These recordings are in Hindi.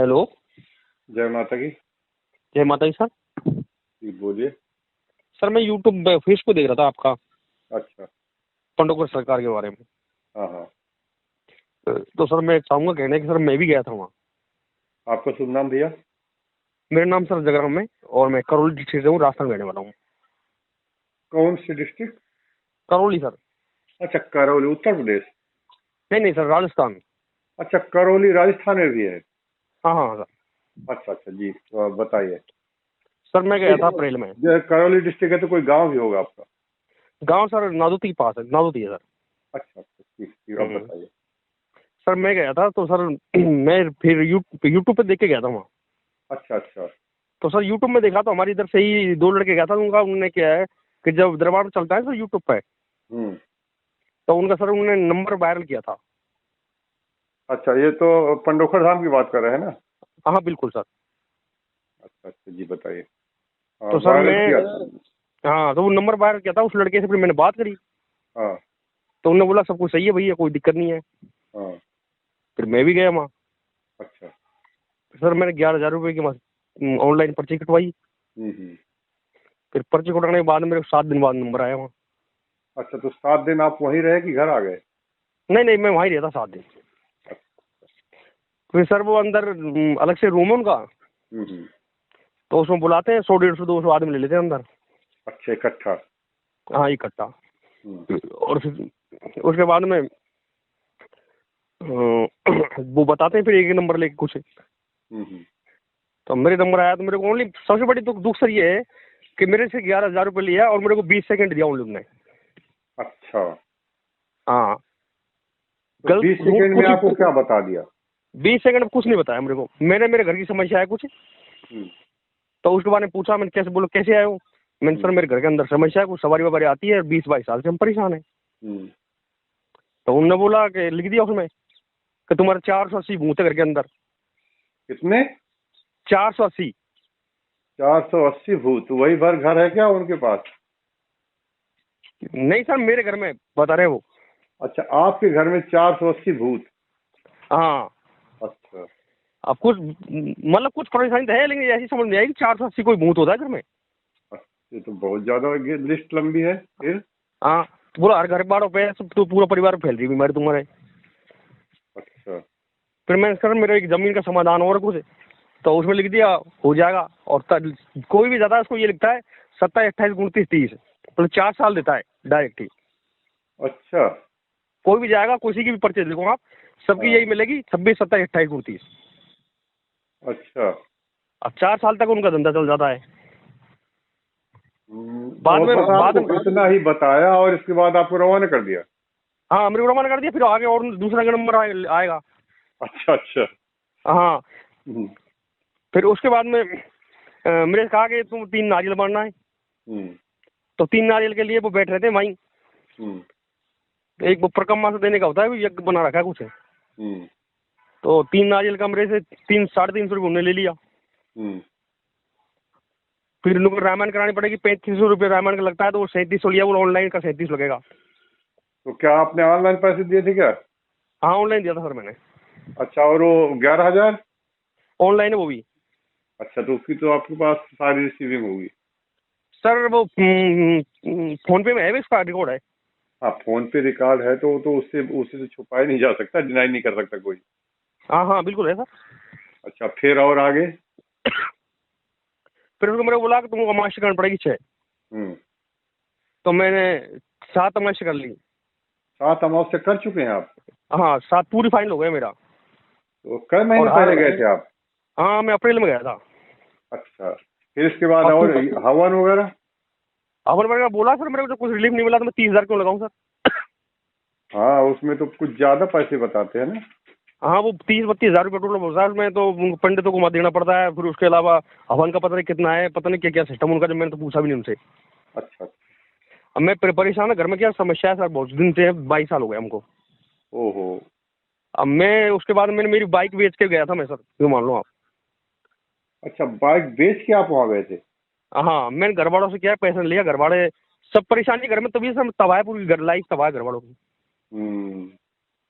हेलो। जय माता की। जय माता दी सर। जी बोलिए। सर मैं यूट्यूब फेस पे देख रहा था आपका अच्छा। पंडोकर सरकार के बारे में। हाँ हाँ। तो सर मैं चाहूंगा कहने कि सर मैं भी गया था वहाँ। आपका शुभ नाम भैया? मेरा नाम सर जगराम है और मैं करौली डिस्ट्रिक्ट से हूँ, राजस्थान रहने वाला हूँ। कौन सी डिस्ट्रिक्ट? करौली सर। अच्छा, करौली उत्तर प्रदेश। नहीं नहीं सर, राजस्थान। अच्छा, करौली राजस्थान में भी है। हाँ हाँ सर। अच्छा अच्छा जी, तो आप बताइए। सर मैं गया था अप्रैल में। करौली डिस्ट्रिक्ट है तो कोई गांव भी होगा आपका? गाँव सर नादौती के पास है, नादौती है सर। अच्छा अच्छा, ठीक ठीक, अब हम्म। बताइए। सर मैं गया था तो सर मैं फिर यूट्यूब पे देख के गया था वहाँ। अच्छा अच्छा। तो सर यूट्यूब में देखा तो हमारी इधर से ही दो लड़के गया था, उनका उन्होंने क्या है कि जब दरबार चलता है सर यूट्यूब पे, हम्म। तो उनका सर उन्होंने नंबर वायरल किया था। अच्छा, ये तो पंडोखर धाम की बात कर रहे हैं ना? हाँ बिल्कुल सर। अच्छा अच्छा जी, बताइए। हाँ, तो सर वायरल मैं, किया था। हाँ तो वो नंबर वायरल किया था उस लड़के से, फिर मैंने बात करी हाँ तो उन्होंने बोला सब कुछ सही है भैया, कोई दिक्कत नहीं है। हाँ। फिर मैं भी गया वहाँ। अच्छा। सर मैंने 11,000 रुपये की ऑनलाइन पर्ची कटवाई। हम्म। फिर पर्ची कटवाने के बाद मेरे को 7 दिन बाद नंबर आया वहाँ। अच्छा, तो 7 दिन आप वहीं रहे कि घर आ गए? नहीं नहीं, मैं वहीं रहता 7 दिन। फिर सर वो अंदर अलग से रूम है उनका, हम्म। तो उसमें बुलाते हैं 100 150 200 आदमी ले लेते हैं अंदर। अच्छा, इकट्ठा। हाँ इकट्ठा। हम्म। और फिर उसके बाद में वो बताते हैं फिर एक एक नंबर लेके कुछ। हम्म। तो मेरे नंबर आया तो मेरे को ओनली सबसे बड़ी दुख सर ये है कि मेरे से 11,000 रुपये लिया और मेरे को 20 सेकंड दिया उन लोगों ने। अच्छा, हाँ। तो गलत 20 सेकंड में कुछ आपको क्या बता दिया? 20 सेकंड में कुछ नहीं बताया मेरे को। मेरे घर की समस्या है कुछ। हम्म। तो उसके बाद में पूछा मैंने, कैसे बोलो कैसे आए हो? मैंने सर हम्म। मेरे घर के अंदर समस्या है, कुछ सवारी ववारी आती है, 20 22 साल से हम परेशान है। हम्म। तो उन्होंने बोला कि लिख दिया उसमें कि तुम्हारे 480 भूत है घर के अंदर। कितने? 480। 480 भूत? वही भर घर है क्या उनके पास? नहीं सर, मेरे घर में बता रहे वो। अच्छा, आपके घर में 480 भूत? हाँ। अच्छा। अब कुछ मतलब कुछ परेशानी तो है, लेकिन ऐसी समझ नहीं आई कि 480 कोई भूत होता है घर में। ये तो बहुत ज्यादा लिस्ट लंबी है फिर। हाँ। तो बोला हर घर बाड़ों पे सब तो पूरा परिवार फैल रही बीमारी तुम्हारे। अच्छा। फिर मैंने सर मेरे एक जमीन का समाधान और कुछ, तो उसमें लिख दिया हो जाएगा। और कोई भी ज्यादा उसको ये लिखता है 27 28 29 30, तो 4 साल देता है डायरेक्ट ही। अच्छा। कोई भी जाएगा, किसी की भी पर्चे लिखो आप, सबकी हाँ। यही मिलेगी 26 27 28 29। अच्छा। अब 4 साल तक उनका धंधा चल जाता है। और बस बाद आपको में इतना ही बताया और इसके बाद आपको रवाना कर दिया? हाँ मेरे को रवाना कर दिया। फिर आगे और दूसरा का नंबर आएगा। अच्छा अच्छा। हाँ। हम्म। फिर उसके बाद में मेरे से कहा कि तुम 3 नारियल बांटना है। हम्म। तो 3 नारियल के लिए वो बैठ रहे थे वहीं। हम्म। एक वो प्रकम्मा से देने का होता है, वो यज्ञ बना रखा है कुछ। हम्म। तो 3 नारियल का मेरे से 300 350 रुपये उन्होंने ले लिया। हम्म। फिर उनको रामायण करानी पड़ेगी, 3500 रुपये रामायण का लगता है, तो वो 3700 लिया। वो ऑनलाइन का 37 लगेगा। तो क्या आपने ऑनलाइन पैसे दिए थे क्या? हाँ ऑनलाइन दिया था सर मैंने। अच्छा, और वो 11,000? ऑनलाइन है वो भी। अच्छा, तो उसकी तो आपके पास सारी रिसीविंग होगी। सर वो फोन पे में है, इसका रिकॉर्ड है। हाँ, फोन पे रिकॉर्ड है तो उससे उससे तो छुपाया नहीं जा सकता, डिनाई नहीं कर सकता कोई। हाँ हाँ बिल्कुल है सर। अच्छा, फिर और आगे? फिर उसको मेरे को बोला कि तुमको अमावस्या करनी पड़ेगी 6। हम्म। तो मैंने 7 अमावस्या कर ली। 7 अमावस्या कर चुके हैं आप? हाँ 7 पूरी फाइनल हो गया मेरा। तो कई और महीने पहले गए थे आप? हाँ मैं अप्रैल में गया था। अच्छा, फिर इसके बाद और अक्टूबर। हवन वगैरह? अपन मैंने बोला सर मेरे को तो कुछ रिलीफ नहीं मिला, तो मैं 30,000 क्यों लगाऊं सर? हाँ, उसमें तो कुछ ज्यादा पैसे बताते हैं ना। हाँ वो 30 32 हज़ार रुपये टोटल होता है उसमें, तो उनको पंडितों को मत देना पड़ता है। फिर उसके अलावा हवन का पता नहीं कितना है, पता नहीं क्या क्या सिस्टम उनका, जब मैंने तो पूछा भी नहीं उनसे। अच्छा। अब मैं परेशान है, घर में क्या समस्या है सर, बहुत दिन से 22 साल हो गए हमको। ओहो। अब मैं उसके बाद मैंने मेरी बाइक बेच के गया था मैं सर, यूँ मान लो आप। अच्छा, बाइक बेच के आप वहाँ गए थे? हाँ मैंने घर वालों से क्या है, पैसा लिया, घर वाले सब परेशानी घर में, तभी सब तबाह है, पूरी घर लाइफ तबाह है घर वालों की। हम्म।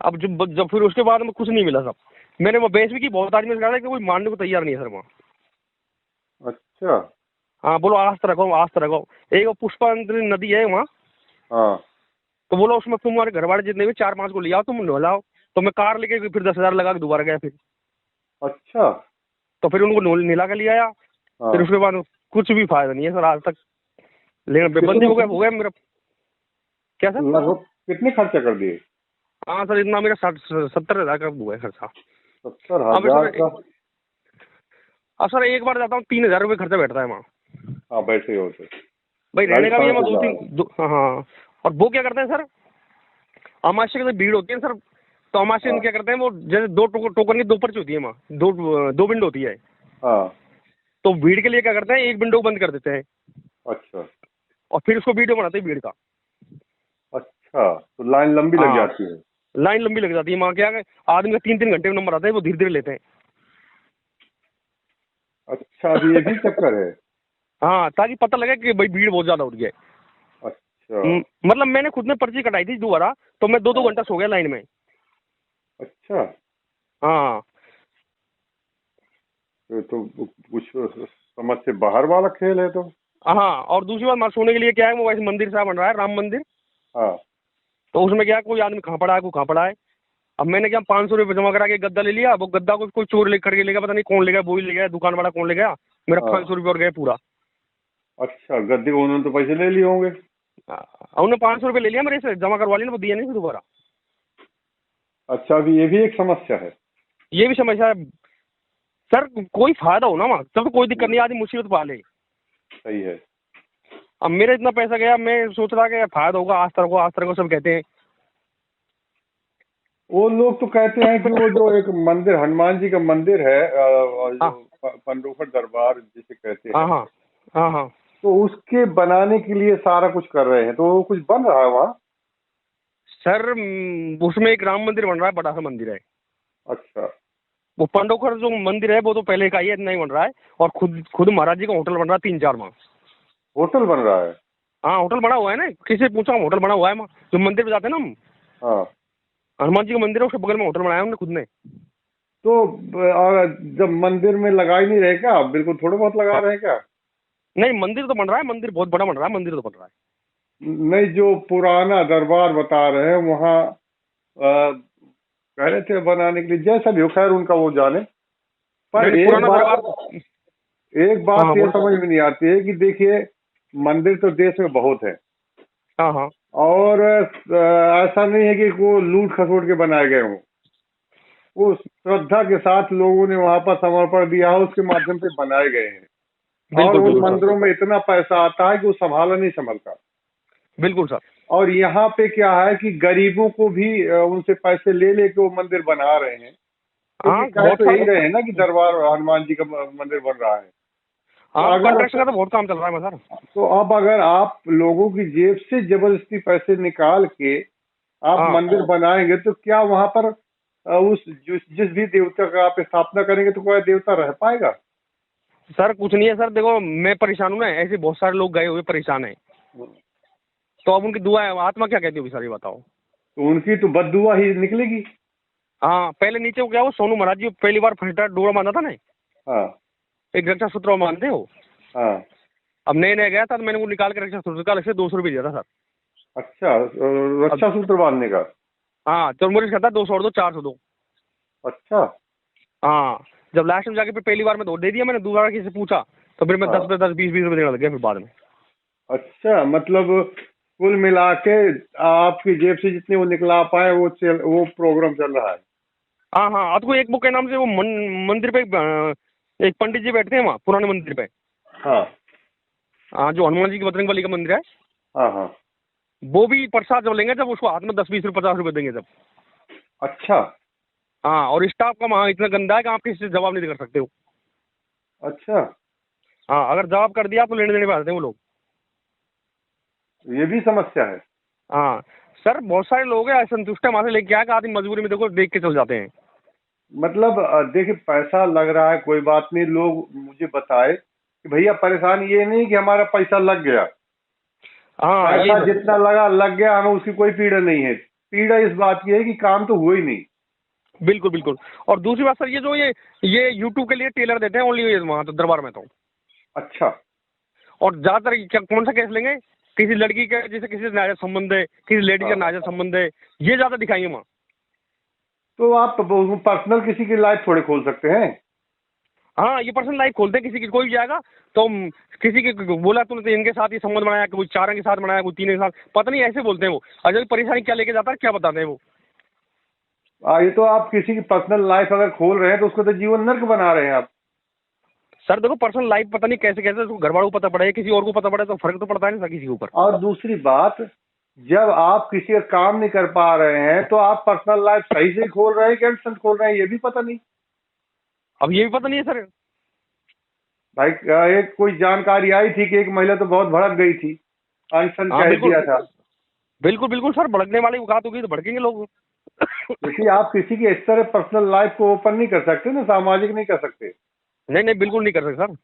अब जब जब फिर उसके बाद में कुछ नहीं मिला सब। मैंने वो बहस भी की, बहुत आदमी से कहा था कि कोई मानने को तैयार नहीं है सर वहाँ। अच्छा। हाँ, बोलो आस्था रखो, आस्था रखो। एक वो पुष्पांजलि नदी है वहाँ, हाँ। तो बोलो उसमें तुम्हारे घर वाले जितने भी 4-5 को ले आओ, तुम नहलाओ। तो मैं कार लेके फिर 10,000 लगा के दोबारा गया फिर। अच्छा। तो फिर उनको नहला के ले आया। फिर हाँ। उसके बाद कुछ भी फायदा नहीं है सर आज तक, लेकिन बेबंदी कितने हो गया मेरा। क्या सर? लगभग कितने खर्चा कर दिए? हाँ सर, इतना मेरा 70,000 का हुआ है खर्चा। 70,000 अब सर, का? अब सर एक बार जाता हूँ 3,000 रुपये खर्चा बैठता है वहाँ। हाँ, वैसे ही होते। भाई गाड़ी रहने का भी है पाँच वहाँ हजार 2-3 हाँ। और वो क्या करते हैं सर, अमावस्या की जब भीड़ होती है सर, तो अमावस्या में हाँ। क्या करते हैं, वो जैसे दो टोकन की 2 पर्ची होती है वहाँ, दो विंडो होती है। हाँ। तो भीड़ के लिए क्या करते हैं, एक विंडो बंद कर देते हैं अच्छा। और फिर उसको वीडियो बनाते हैं भीड़ का। अच्छा, तो लाइन लंबी लग हाँ, जाती है। लाइन लंबी लग जाती है वहाँ। क्या है, आदमी का 3-3 घंटे में नंबर आता है, वो धीरे धीरे लेते हैं। अच्छा, अभी ये भी चक्कर है। हाँ, ताकि पता लगे कि भाई भीड़ बहुत ज्यादा हो रही है। अच्छा। मतलब मैंने खुद ने पर्ची कटाई थी दोबारा, तो मैं 2-2 घंटा सो गया लाइन में। अच्छा, हाँ तो कुछ समझ से बाहर वाला खेल है तो। हाँ। और दूसरी बात, मार सोने के लिए क्या है, वो वैसे मंदिर सा बन रहा है, राम मंदिर। हाँ। तो उसमें क्या है, कोई आदमी कहाँ पड़ा है, कोई कहाँ पड़ा है। अब मैंने क्या 500 रुपये जमा करा के गद्दा ले लिया। वो गद्दा को कोई चोर लेकर के ले गया, पता नहीं कौन ले गया, वो ही ले गया, दुकान वाला कौन ले गया। मेरा हाँ। 500 रुपये और गया पूरा। अच्छा, गद्दे को उन्होंने तो पैसे ले लिए होंगे। उन्होंने 500 रुपये ले लिया मेरे से, जमा करवा लिया, वो दिया नहीं फिर दोबारा। अच्छा, अभी ये भी एक समस्या है। ये भी समस्या है सर। कोई फायदा हो ना वहाँ, तब तो कोई दिक्कत नहीं, आदमी मुसीबत पाले। सही है। अब मेरा इतना पैसा गया, मैं सोच रहा कि फायदा होगा, आज तरह को सब कहते हैं। वो लोग तो कहते हैं कि वो जो एक मंदिर, हनुमान जी का मंदिर है, जो हाँ पंडोखर दरबार जिसे कहते हाँ हैं, हाँ हाँ हाँ। तो उसके बनाने के लिए सारा कुछ कर रहे हैं, तो वो कुछ बन रहा है वहाँ। सर उसमें एक राम मंदिर बन रहा है, बड़ा सा मंदिर है। अच्छा। वो पंडोखर जो मंदिर है वो तो पहले का ही है, इतना ही बन रहा है। और खुद खुद महाराज जी का होटल बन रहा है 3-4 माह। होटल बन रहा है? हाँ, होटल बना हुआ है ना, किसी से पूछा, होटल बना हुआ है वहाँ जो मंदिर पे जाते हैं ना हम। हाँ। हनुमान जी का मंदिर है, उसके बगल में होटल बनाया हमने खुद ने। तो और जब मंदिर में लगा ही नहीं रहे क्या, बिल्कुल थोड़ा बहुत लगा रहे हैं क्या? नहीं, मंदिर तो बन रहा है, मंदिर बहुत बड़ा बन रहा है, मंदिर तो बन रहा है। नहीं, जो पुराना दरबार बता रहे हैं वहाँ कह रहे थे बनाने के लिए, जैसा भी हो, खैर उनका वो जाने। पर नहीं, पुराना दरबार। एक हाँ बात हाँ, ये बोल। समझ में नहीं आती है कि देखिए, मंदिर तो देश में बहुत है, हाँ हाँ और ऐसा नहीं है कि वो लूट खसोट के बनाए गए हों। वो श्रद्धा के साथ लोगों ने वहां पर समर्पण दिया है, उसके माध्यम से बनाए गए हैं। और बिल्कुल उन बिल्कुल सर। मंदिरों में इतना पैसा आता है कि वो संभाला नहीं संभलता। बिल्कुल सर। और यहाँ पे क्या है कि गरीबों को भी उनसे पैसे ले लेके वो मंदिर बना रहे हैं, क्योंकि हाँ, कह बहुत तो यही सारे। रहे हैं ना कि दरबार हनुमान जी का मंदिर बन रहा है। तो हाँ, अगर कंस्ट्रक्शन का तो बहुत काम चल रहा है सर। तो अब अगर आप लोगों की जेब से जबरदस्ती पैसे निकाल के आप हाँ मंदिर बनाएंगे, तो क्या वहां पर उस जिस भी देवता का आप स्थापना करेंगे, तो कोई देवता रह पाएगा? सर, कुछ नहीं है सर, देखो मैं परेशान हूँ ना, ऐसे बहुत सारे लोग गए हुए परेशान हैं। तो अब उनकी दुआ है, आत्मा क्या कहती होगी सर, ये बताओ। तो उनकी तो बददुआ ही निकलेगी। हाँ, पहले नीचे को क्या, वो सोनू महाराज जी पहली बार फटा डोरा बांधा था ना, हाँ। एक रक्षा सूत्र बांधते हो। हाँ। अब नए नए गया था तो मैंने वो निकाल के रक्षा सूत्र का अलग से 200 रुपये दिया था सर। अच्छा, अब रक्षा सूत्र बांधने का? हाँ, तो मुझे कहता 200 और दो, 400 दो। अच्छा। हाँ, जब लास्ट में जाके फिर पहली बार में दो दे दिया मैंने, दोबारा किसी से पूछा तो फिर मैं हाँ। 10 20 रुपये देने लग गया फिर बाद में। अच्छा, मतलब कुल मिला के आपकी जेब से जितने वो निकला पाए, वो प्रोग्राम चल रहा है। हाँ हाँ, आपको एक बुक के नाम से वो मंदिर पे एक पंडित जी बैठते हैं वहाँ पुराने मंदिर पे। हाँ। हाँ, जो हनुमान जी की बजरंगबली का मंदिर है, हाँ। हाँ। वो भी प्रसाद जब लेंगे, जब उसको हाथ में 10 20 50 रुपये देंगे जब। अच्छा। हाँ, और स्टाफ का वहाँ इतना गंदा है कि आप किसी से जवाब नहीं कर सकते हो। अच्छा, हाँ, अगर जवाब कर दिया तो लेने देने पे आते हैं वो लोग। ये भी समस्या है। हाँ सर, बहुत सारे लोग हैं असंतुष्ट है, वहाँ से लेके आया आदमी मजबूरी में देखो देख के चल जाते हैं। मतलब देखिए, पैसा लग रहा है, कोई बात नहीं, लोग मुझे बताए कि भैया परेशान ये नहीं कि हमारा पैसा लग गया, हाँ, पैसा ये जितना लगा लग गया, हमें उसकी कोई पीड़ा नहीं है। पीड़ा इस बात की है कि काम तो हुआ ही नहीं। बिल्कुल बिल्कुल। और दूसरी बात सर, ये यूट्यूब के लिए टेलर देते हैं ओनली वहाँ तो दरबार में तो। अच्छा। और ज्यादातर क्या कौन सा केस लेंगे, किसी लड़की का जैसे किसी से नाजायज संबंध है, किसी लेडीज का नाजायज संबंध है, ये ज्यादा दिखाएंगे वहाँ। तो आप पर्सनल किसी की लाइफ थोड़े खोल सकते हैं। हाँ, ये पर्सनल लाइफ खोलते हैं, किसी की कोई भी जाएगा तो किसी की बोला तूने तो इनके साथ ही संबंध बनाया, कोई 4 के साथ बनाया, कोई 3 के साथ, पता नहीं ऐसे बोलते हैं वो। और जब परेशानी क्या लेके जाता है क्या बताते हैं वो। ये तो आप किसी की पर्सनल लाइफ अगर खोल रहे हैं तो उसको तो जीवन नर्क बना रहे हैं आप। सर देखो, पर्सनल लाइफ पता नहीं कैसे कैसे उसको घर वालों को पता पड़े, किसी और को पता पड़े, तो फर्क तो पड़ता है ना सर किसी के ऊपर। और दूसरी बात, जब आप किसी का काम नहीं कर पा रहे हैं तो आप पर्सनल लाइफ सही से खोल रहे हैं कि अनसन खोल रहे हैं, ये भी पता नहीं। अब ये भी पता नहीं है सर। भाई एक कोई जानकारी आई थी कि एक महिला तो बहुत भड़क गई थी, अनशन हाँ कह बिल्कुल दिया था। बिल्कुल बिल्कुल सर, भड़कने वाली बात होगी तो भड़केंगे लोग। क्योंकि आप किसी की इस तरह पर्सनल लाइफ को ओपन नहीं कर सकते ना, सामाजिक नहीं कर सकते। नहीं नहीं, बिल्कुल नहीं कर सकते सर।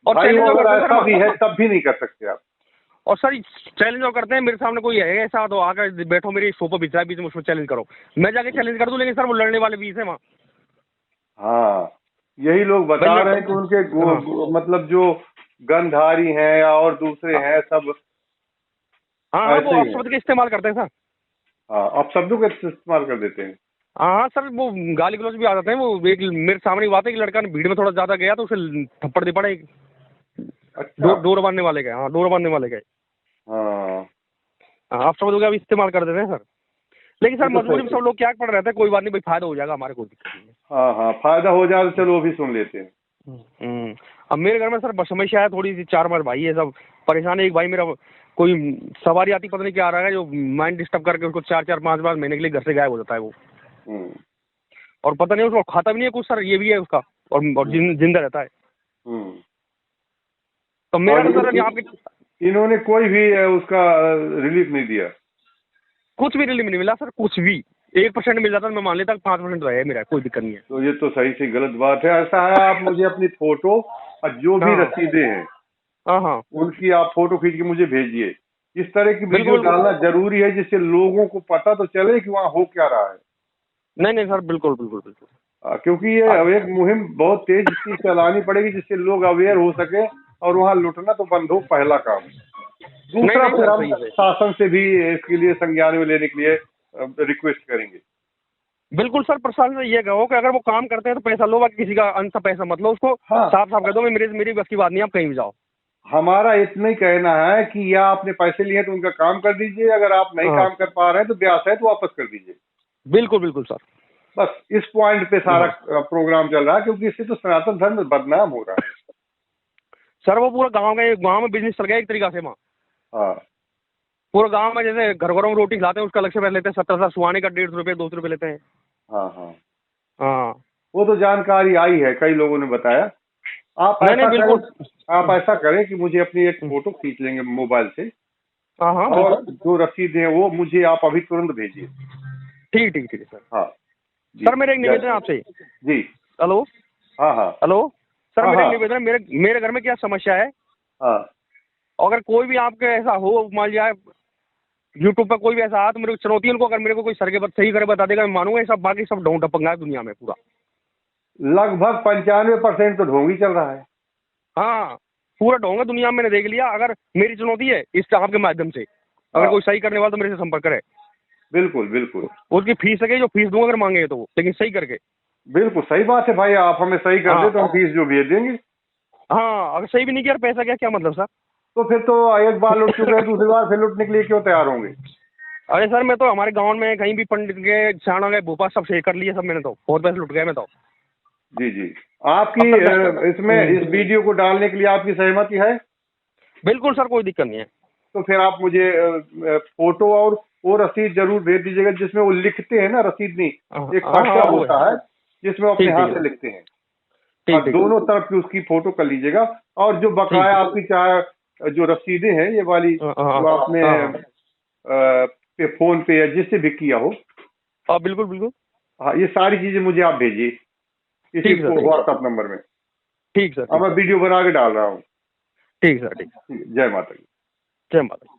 और भाई वो चैलेंज अगर करते हैं ऐसा भी है सर। तब भी नहीं कर सकते आप। और सर चैलेंज करते हैं, मेरे सामने कोई है ऐसा तो आकर बैठो मेरे सोफा बिछा है बीच में, उसमें चैलेंज करो, मैं जाके चैलेंज कर दूं, लेकिन सर वो लड़ने वाले बीच है वहाँ। हाँ, यही लोग बता रहे हैं कि उनके हाँ मतलब जो गंधारी हैं या और दूसरे हैं सब हाँ हाँ, वो ऐसे ही हैं। अपशब्द के इस्तेमाल करते हैं सर। हाँ, आप शब्दों का इस्तेमाल कर देते हैं। हाँ हाँ सर, वो गाली गलौज भी आ जाते हैं। वो एक मेरे सामने की बात है कि लड़का ने भीड़ में थोड़ा ज्यादा गया तो उसे थप्पड़ दे पड़े एक। अच्छा। डोर बांधने वाले गए, हाँ डोर बांधने वाले गए। हाँ, हाँ, अपशब्द का भी इस्तेमाल कर देते हैं सर। लेकिन सर ये तो मजबूरी सही में है। सब लोग क्या पड़ रहते हैं, कोई बात नहीं भाई, फायदा हो जाएगा, हमारे कोई दिक्कत नहीं है। हाँ हाँ, फायदा हो जाए तो चलो वो भी सुन लेते हैं। अब मेरे घर में सर समस्या है थोड़ी सी, 4 हमारे भाई है, सब परेशान है। एक भाई मेरा कोई सवारी आती पता नहीं क्या आ रहा है, जो माइंड डिस्टर्ब करके उसको 4-4 5 5 महीने के लिए घर से गायब हो जाता है वो। हम्म। और पता नहीं उसको खाता भी नहीं है कुछ सर, ये भी है उसका। और जिंदा रहता है। हम्म। तो मेरा और तो सर आपके इन्होंने कोई भी उसका रिलीफ नहीं दिया। कुछ भी रिलीफ नहीं मिला सर, कुछ भी। 1% मिल जाता तो मैं मान लेता 5% तो है मेरा, कोई दिक्कत नहीं है। तो ये तो सही से गलत बात है। ऐसा है, आप मुझे अपनी फोटो और जो भी हाँ रसीदें हैं हाँ हाँ, उनकी आप फोटो खींच के मुझे भेजिए। इस तरह की वीडियो बिल्कुल। डालना जरूरी है जिससे लोगों को पता तो चले कि वहाँ हो क्या रहा है। नहीं नहीं सर, बिल्कुल बिल्कुल बिल्कुल। क्योंकि ये एक मुहिम बहुत तेज इसकी चलानी पड़ेगी जिससे लोग अवेयर हो सके और वहाँ लुटना तो बंद हो, पहला काम। नहीं दूसरा नहीं फिर सर, हम सही है। शासन से भी इसके लिए संज्ञान में लेने के लिए रिक्वेस्ट करेंगे। बिल्कुल सर, प्रशासन से ये कहो कि अगर वो काम करते हैं तो पैसा लो, बाकी किसी का अंत पैसा मत लो उसको। हाँ, साफ साफ कह दो, मेरी बस की बात नहीं, आप कहीं भी जाओ। हमारा इतना ही कहना है कि या आपने पैसे लिए तो उनका काम कर दीजिए, अगर आप नहीं हाँ काम कर पा रहे हैं तो ब्याज है तो वापस कर दीजिए। बिल्कुल बिल्कुल सर। बस इस पॉइंट पे सारा हाँ प्रोग्राम चल रहा है, क्योंकि इससे तो सनातन धर्म बदनाम हो रहा है। सर, वो पूरा गाँव में बिजनेस चल गया एक तरीका से वहाँ। हाँ पूरा गाँव में जैसे घर घरों में रोटी खिलाते हैं, उसका अलग से पैसे लेते हैं, 70 सुहाने का 150 रुपये 200 रुपये लेते हैं। हाँ हाँ, हाँ, वो तो जानकारी आई है, कई लोगों ने बताया। आप नहीं ऐसा नहीं करें, बिल्कुल। आप ऐसा करें कि मुझे अपनी एक फोटो खींच लेंगे मोबाइल से हाँ हाँ और बिल्कुल। जो रसीद है वो मुझे आप अभी तुरंत भेजिए। ठीक ठीक ठीक है सर। हाँ जी। सर मेरा एक निवेदन है आपसे। जी। हेलो हाँ हाँ हेलो सर, हाँ मेरा एक हाँ निवेदन है, मेरे घर में क्या समस्या है, हाँ अगर कोई भी आपके ऐसा हो, मान लिया यूट्यूब पर कोई भी ऐसा आ तो मेरे को चुनौती है उनको, अगर मेरे को कोई सर के सही करे बता देगा मैं मानूंगा। ये सब बाकी सब ढोंग टपंगा है दुनिया में पूरा। लगभग 95% तो ढोंगी चल रहा है। हाँ, पूरा ढोंग है दुनिया में, मैंने देख लिया। अगर मेरी चुनौती है इस आपके माध्यम से, अगर हाँ, कोई सही करने वाला तो मेरे से संपर्क करे। बिल्कुल बिल्कुल उसकी फीस सके जो फीस दूंगा अगर मांगे तो, लेकिन सही करके। बिल्कुल सही बात है भाई, आप हमें सही कर हाँ दे तो हम फीस जो भेज देंगे। हाँ, अगर सही भी नहीं किया पैसा क्या मतलब सर। तो फिर तो एक बार लुट चुके हैं, दूसरी बार फिर लुटने के लिए क्यों तैयार होंगे। अरे सर, मैं तो हमारे गांव में कहीं भी पंडित के छाना गए भोपा सब शेयर कर लिए सब, मैंने तो बहुत पैसे लुट गए मैं तो। जी जी। आपकी अब तक इसमें इस वीडियो को डालने के लिए आपकी सहमति है? बिल्कुल सर, कोई दिक्कत नहीं है। तो फिर आप मुझे फोटो और वो रसीद जरूर भेज दीजिएगा जिसमें वो लिखते हैं ना, रसीद नहीं, एक हाँ पर्चा हाँ, वो होता है जिसमें वो अपने ठीक हाथ ठीक से है। लिखते हैं। ठीक और ठीक दोनों तरफ की उसकी फोटो कर लीजिएगा। और जो बकाया ठीक। आपकी चाहे जो रसीदें हैं ये वाली हाँ जो आपने हाँ पे फोन पे या जिससे भी किया हो, हाँ, बिल्कुल बिल्कुल। हाँ, ये सारी चीजें मुझे आप भेजिए इसी ठीक सर, ठीक। व्हाट्सएप नंबर में। ठीक सर, अब ठीक। मैं वीडियो बना के डाल रहा हूँ। ठीक सर, ठीक। जय माता दी। जय माता दी।